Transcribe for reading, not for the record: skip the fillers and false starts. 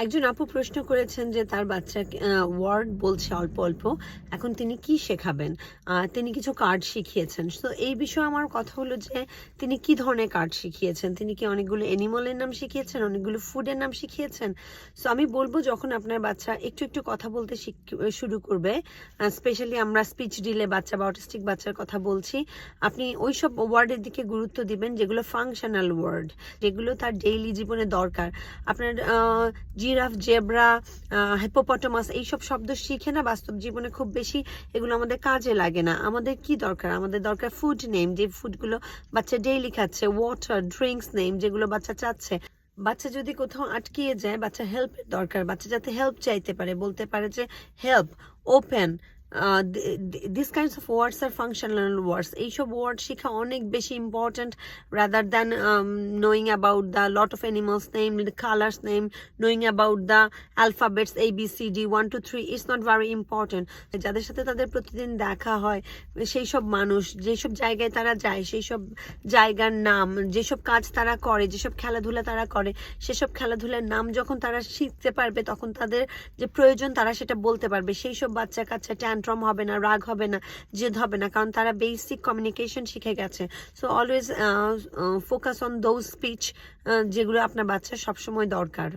একজন আপু প্রশ্ন করেছেন যে তার বাচ্চা ওয়ার্ড বলছে অল্প অল্প, এখন তিনি কি শেখাবেন? তিনি কিছু কার্ড শিখিয়েছেন। তো এই বিষয়ে আমার কথা হলো যে তিনি কি ধরনের কার্ড শিখিয়েছেন? তিনি কি অনেকগুলো অ্যানিমালের নাম শিখিয়েছেন, অনেকগুলো ফুডের নাম শিখিয়েছেন? সো আমি বলবো যখন আপনার বাচ্চা একটু একটু কথা বলতে শুরু করবে, স্পেশালি আমরা স্পিচ ডিলে বাচ্চা বা অটিস্টিক বাচ্চার কথা বলছি, আপনি ওই সব ওয়ার্ডের দিকে গুরুত্ব দিবেন যেগুলো ফাংশনাল ওয়ার্ড, যেগুলো তার ডেইলি জীবনে দরকার। আপনার জিরাফ, জেব্রা, হিপোপটামাস এইসব শব্দ শিখে না বাস্তব জীবনে খুব বেশি এগুলো আমাদের কাজে লাগে না। আমাদের কি দরকার? আমাদের দরকার ফুড নেম, যে ফুডগুলো বাচ্চা ডেইলি খাচ্ছে, ওয়াটার, ড্রিঙ্কস নেম যেগুলো বাচ্চা চাচ্ছে। বাচ্চা যদি কোথাও আটকিয়ে যায়, বাচ্চা হেল্পের দরকার, বাচ্চা যাতে হেল্প চাইতে পারে, বলতে পারে যে help, open, this kinds of words আর ফাংশনাল ওয়ার্ডস। এইসব ওয়ার্ড শেখা অনেক বেশি important rather than knowing about the lot of animals name, the colors name, knowing about the alphabets A B C D 1 2 3 is not very important. যাদের সাথে তাদের প্রতিদিন দেখা হয়, সেই সব মানুষ, যেসব জায়গায় তারা যায়, সেই সব জায়গার নাম, যেসব কাজ তারা করে, যেসব খেলাধুলা তারা করে, সেসব খেলাধুলার নাম যখন তারা শিখতে পারবে তখন তাদের যে প্রয়োজন তারা সেটা বলতে পারবে। সেই সব বাচ্চা কাচ্চা ট্যান্ট্রাম হবে না, রাগ হবে না, জেদ হবে না, কারণ তারা বেসিক কমিউনিকেশন শিখে গেছে। So always focus on those speech যেগুলো আপনার বাচ্চার সবসময় দরকার।